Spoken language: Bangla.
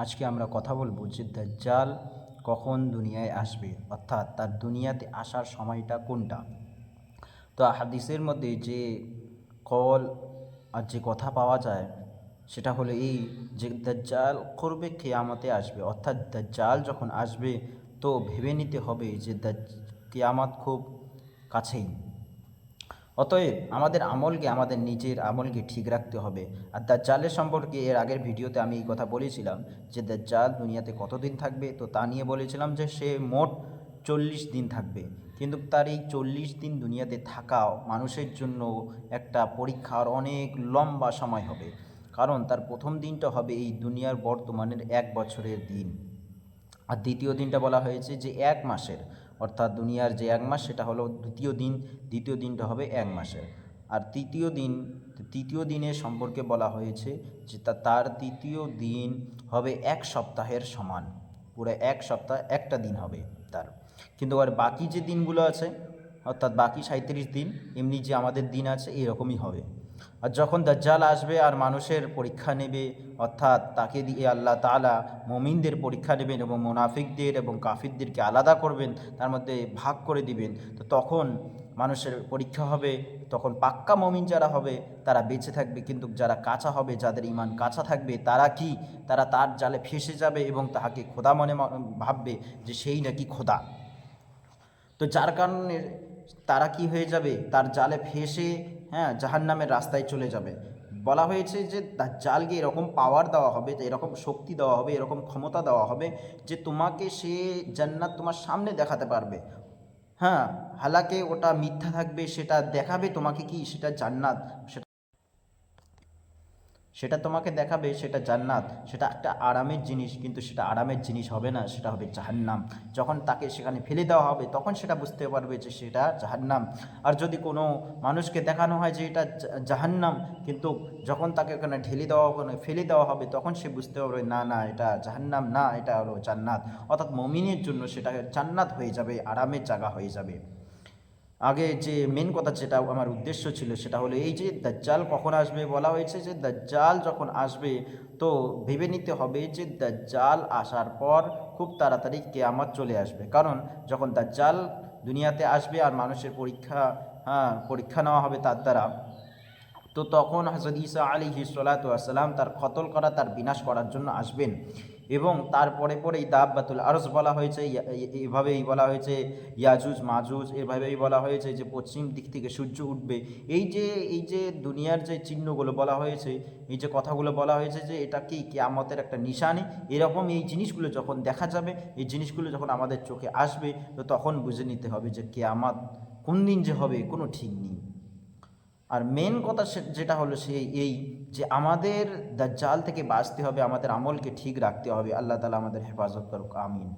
আজকে আমরা কথা বলবো যে দাজ্জাল কখন দুনিয়ায় আসবে, অর্থাৎ তার দুনিয়াতে আসার সময়টা কোনটা। তো হাদিসের মধ্যে যে কল আর যে কথা পাওয়া যায় সেটা হলো এই যে দাজ্জাল করবে কিয়ামতে আসবে, অর্থাৎ দাজ্জাল যখন আসবে তো ভেবে নিতে হবে যে কিয়ামত খুব কাছেই। অতএব আমাদের নিজের আমলকে ঠিক রাখতে হবে। আর দাজ্জালের সম্পর্কে এর আগের ভিডিওতে আমি এই কথা বলেছিলাম যে দাজ্জাল দুনিয়াতে কতদিন থাকবে, তো তা নিয়ে বলেছিলাম যে সে মোট 40 দিন থাকবে। কিন্তু তার এই 40 দিন দুনিয়াতে থাকাও মানুষের জন্য একটা পরীক্ষার অনেক লম্বা সময় হবে। কারণ তার প্রথম দিনটা হবে এই দুনিয়ার বর্তমানের 1 বছরের দিন, আর দ্বিতীয় দিনটা বলা হয়েছে যে 1 মাসের, অর্থাৎ দুনিয়ার যে 1 মাস সেটা হলো দ্বিতীয় দিন, দ্বিতীয় দিনটা হবে 1 মাসের। আর তৃতীয় দিনের সম্পর্কে বলা হয়েছে যে তার তৃতীয় দিন হবে 1 সপ্তাহের সমান, পুরো 1 সপ্তাহ একটা দিন হবে তার। কিন্তু আর বাকি যে দিনগুলো আছে, অর্থাৎ বাকি 37 দিন এমনি যে আমাদের দিন আছে এরকমই হবে। আর যখন দাজ্জাল আসবে আর মানুষের পরীক্ষা নেবে, অর্থাৎ তাকে দিয়ে আল্লাহ তাআলা মুমিনদের পরীক্ষা নেবেন এবং মুনাফিকদের এবং কাফিরদেরকে আলাদা করবেন, তার মধ্যে ভাগ করে দিবেন। তো তখন মানুষের পরীক্ষা হবে, তখন পাক্কা মুমিন যারা হবে তারা বেঁচে থাকবে, কিন্তু যারা কাঁচা হবে, যাদের ঈমান কাঁচা থাকবে তারা তার জালে ফেঁসে যাবে এবং তাহাকে খোদা মনে ভাববে যে সেই নাকি খোদা। তো যার কারণে তারা কি হয়ে যাবে, তার জালে ফেঁসে জাহান্নামের রাস্তায় চলে যাবে। বলা হয়েছে যে দাজ্জালকে এরকম পাওয়ার দেওয়া হবে, এরকম শক্তি দেওয়া হবে, এরকম ক্ষমতা দেওয়া হবে যে তোমাকে সে জান্নাত তোমার সামনে দেখাতে পারবে। হালাকে ওটা মিথ্যা থাকবে, সেটা দেখাবে তোমাকে কি সেটা জান্নাত, সেটা তোমাকে দেখাবে সেটা জান্নাত, সেটা একটা আরামের জিনিস, কিন্তু সেটা আরামের জিনিস হবে না, সেটা হবে জাহান্নাম। যখন তাকে সেখানে ফেলে দেওয়া হবে তখন সেটা বুঝতে পারবে যে সেটা জাহান্নাম। আর যদি কোনো মানুষকে দেখানো হয় যে এটা জাহান্নাম, কিন্তু যখন তাকে ওখানে ঢেলে দেওয়া, ওখানে ফেলে দেওয়া হবে তখন সে বুঝতে পারবে না না এটা জাহান্নাম না, এটা হলো জান্নাত। অর্থাৎ মুমিনের জন্য সেটা জান্নাত হয়ে যাবে, আরামের জায়গা হয়ে যাবে। আগে যে মেন কথা যেটা আমার উদ্দেশ্য ছিল সেটা হলো এই যে দাজ্জাল কখন আসবে। বলা হয়েছে যে দাজ্জাল যখন আসবে তো ভেবে নিতে হবে যে দাজ্জাল আসার পর খুব তাড়াতাড়ি কিয়ামত চলে আসবে। কারণ যখন দাজ্জাল দুনিয়াতে আসবে আর মানুষের পরীক্ষা নেওয়া হবে তার দ্বারা, তো তখন হযরত ঈসা আলাইহিস সালাতু ওয়াস সালাম তার কতল করা, তার বিনাশ করার জন্য আসবেন। এবং তারপরে পরেই দাব্বাতুল আরজ বলা হয়েছে, এভাবেই বলা হয়েছে ইয়াজুজ মাজুজ, এভাবেই বলা হয়েছে যে পশ্চিম দিক থেকে সূর্য উঠবে। এই যে দুনিয়ার যে চিহ্নগুলো বলা হয়েছে, এই যে কথাগুলো বলা হয়েছে যে এটা কি কিয়ামতের একটা নিশানি, এরকম এই জিনিসগুলো যখন দেখা যাবে, এই জিনিসগুলো যখন আমাদের চোখে আসবে, তো তখন বুঝে নিতে হবে যে কিয়ামত কোন দিন যে হবে কোনো ঠিক নেই। আর মেন কথা যেটা হলো সেই এই যে আমাদের দাজ্জাল থেকে বাঁচতে হবে, আমাদের আমলকে ঠিক রাখতে হবে। আল্লাহ তাআলা আমাদের হেফাজত করুক, আমিন।